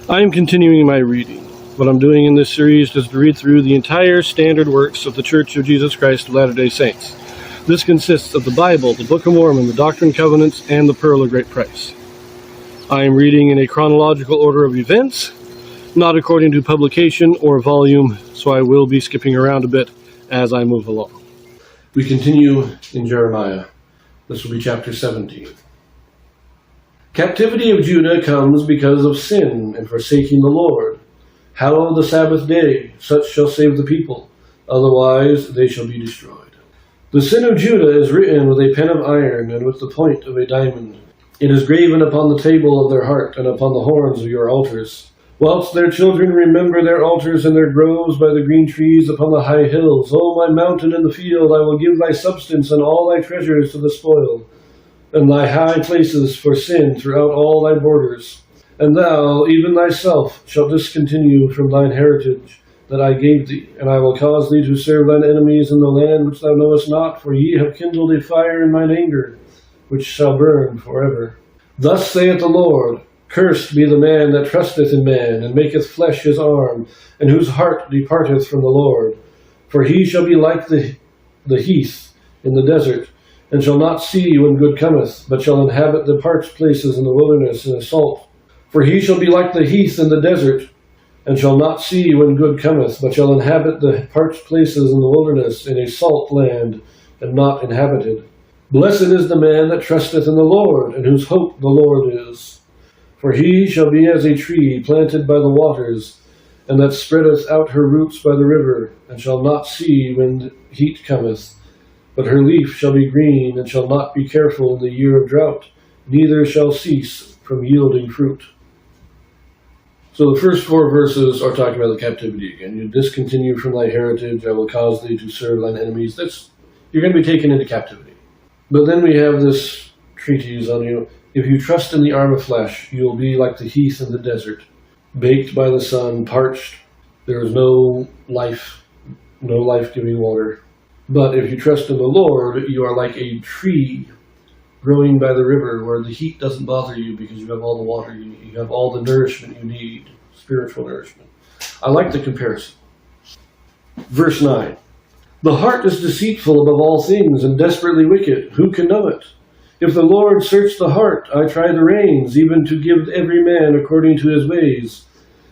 I am continuing my reading. What I'm doing in this series is to read through the entire standard works of the Church of Jesus Christ of Latter-day Saints. This consists of the Bible, the Book of Mormon, the Doctrine and Covenants, and the Pearl of Great Price. I am reading in a chronological order of events, not according to publication or volume, so I will be skipping around a bit as I move along. We continue in Jeremiah. This will be chapter 17. Captivity of Judah comes because of sin and forsaking the Lord. Hallow the Sabbath day, such shall save the people, otherwise they shall be destroyed. The sin of Judah is written with a pen of iron and with the point of a diamond. It is graven upon the table of their heart and upon the horns of your altars. Whilst their children remember their altars and their groves by the green trees upon the high hills, O my mountain in the field, I will give thy substance and all thy treasures to the spoil, and thy high places for sin throughout all thy borders. And thou, even thyself, shalt discontinue from thine heritage that I gave thee, and I will cause thee to serve thine enemies in the land which thou knowest not, for ye have kindled a fire in mine anger, which shall burn forever. Thus saith the Lord, Cursed be the man that trusteth in man, and maketh flesh his arm, and whose heart departeth from the Lord. For he shall be like the heath in the desert, and shall not see when good cometh, but shall inhabit the parched places in the wilderness in a salt. For he shall be like the heath in the desert, and shall not see when good cometh, but shall inhabit the parched places in the wilderness in a salt land, and not inhabited. Blessed is the man that trusteth in the Lord, and whose hope the Lord is. For he shall be as a tree planted by the waters, and that spreadeth out her roots by the river, and shall not see when heat cometh. But her leaf shall be green, and shall not be careful in the year of drought, neither shall cease from yielding fruit. So the first 4 verses are talking about the captivity again. You discontinue from thy heritage, I will cause thee to serve thine enemies. You're going to be taken into captivity. But then we have this treatise on you. If you trust in the arm of flesh, you will be like the heath in the desert, baked by the sun, parched. There is no life, no life-giving water. But if you trust in the Lord, you are like a tree growing by the river where the heat doesn't bother you because you have all the water you need. You have all the nourishment you need, spiritual nourishment. I like the comparison. Verse 9. The heart is deceitful above all things and desperately wicked. Who can know it? If the Lord search the heart, I try the reins, even to give every man according to his ways,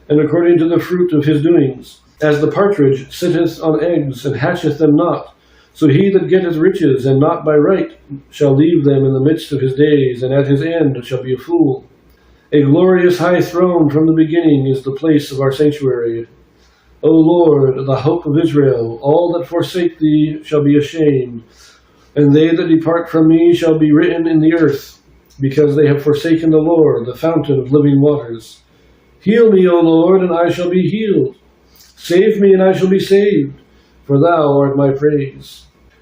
and according to the fruit of his doings. As the partridge sitteth on eggs, and hatcheth them not, so he that getteth riches, and not by right, shall leave them in the midst of his days, and at his end shall be a fool. A glorious high throne from the beginning is the place of our sanctuary. O Lord, the hope of Israel, all that forsake thee shall be ashamed, and they that depart from me shall be written in the earth, because they have forsaken the Lord, the fountain of living waters. Heal me, O Lord, and I shall be healed. Save me, and I shall be saved, for thou art my praise.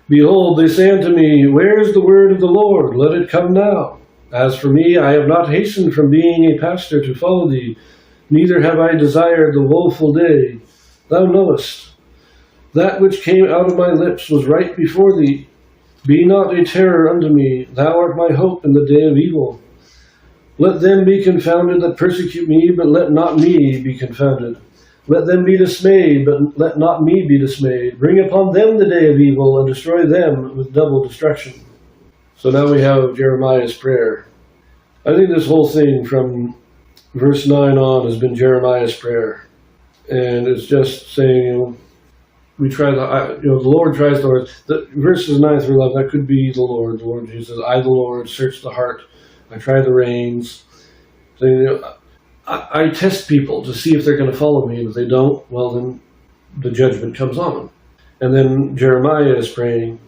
Behold, they say unto me, Where is the word of the Lord? Let it come now. As for me, I have not hastened from being a pastor to follow thee, neither have I desired the woeful day. Thou knowest. That which came out of my lips was right before thee. Be not a terror unto me. Thou art my hope in the day of evil. Let them be confounded that persecute me, but let not me be confounded. Let them be dismayed, but let not me be dismayed. Bring upon them the day of evil, and destroy them with double destruction. So now we have Jeremiah's prayer. I think this whole thing from verse 9 on has been Jeremiah's prayer. And it's just saying, the Lord tries the verses 9 through 11, that could be the Lord. The Lord Jesus says, I, the Lord, search the heart. I try the reins. I test people to see if they're going to follow me, and if they don't, well, then the judgment comes on them. And then Jeremiah is praying,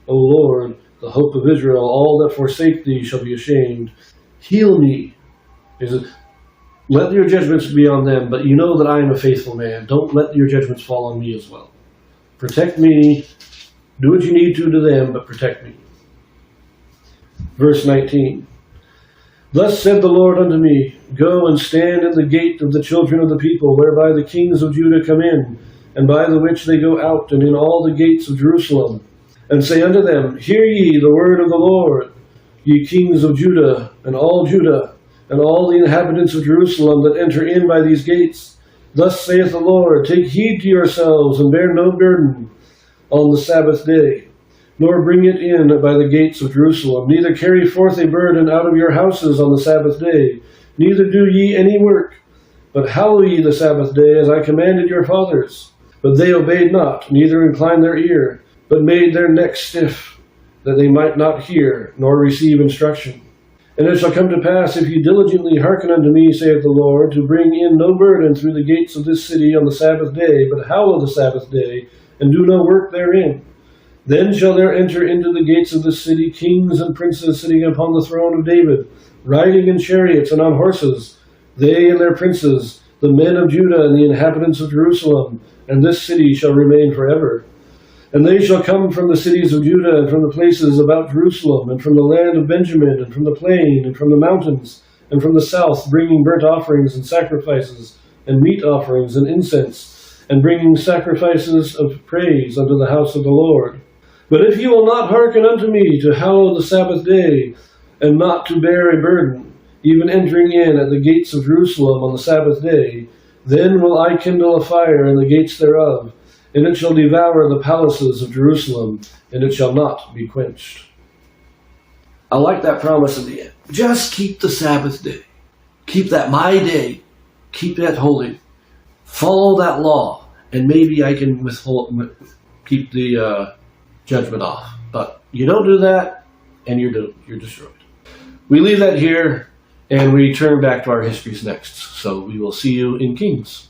O Lord, the hope of Israel, all that forsake thee shall be ashamed. Heal me. He says, let your judgments be on them, but you know that I am a faithful man. Don't let your judgments fall on me as well. Protect me. Do what you need to them, but protect me. Verse 19. Thus said the Lord unto me, Go and stand at the gate of the children of the people, whereby the kings of Judah come in, and by the which they go out, and in all the gates of Jerusalem. And say unto them, Hear ye the word of the Lord, ye kings of Judah, and all Judah, and all the inhabitants of Jerusalem that enter in by these gates. Thus saith the Lord, take heed to yourselves, and bear no burden on the Sabbath day, nor bring it in by the gates of Jerusalem. Neither carry forth a burden out of your houses on the Sabbath day, neither do ye any work, but hallow ye the Sabbath day, as I commanded your fathers. But they obeyed not, neither inclined their ear, but made their necks stiff, that they might not hear, nor receive instruction. And it shall come to pass, if ye diligently hearken unto me, saith the Lord, to bring in no burden through the gates of this city on the Sabbath day, but hallow the Sabbath day, and do no work therein. Then shall there enter into the gates of this city kings and princes sitting upon the throne of David, riding in chariots and on horses, they and their princes, the men of Judah and the inhabitants of Jerusalem, and this city shall remain forever. And they shall come from the cities of Judah, and from the places about Jerusalem, and from the land of Benjamin, and from the plain, and from the mountains, and from the south, bringing burnt offerings and sacrifices, and meat offerings and incense, and bringing sacrifices of praise unto the house of the Lord. But if ye will not hearken unto me to hallow the Sabbath day, and not to bear a burden, even entering in at the gates of Jerusalem on the Sabbath day, then will I kindle a fire in the gates thereof, and it shall devour the palaces of Jerusalem, and it shall not be quenched. I like that promise at the end. Just keep the Sabbath day. Keep that my day. Keep that holy. Follow that law, and maybe I can keep the judgment off. But you don't do that, and you're destroyed. We leave that here, and we turn back to our histories next. So we will see you in Kings.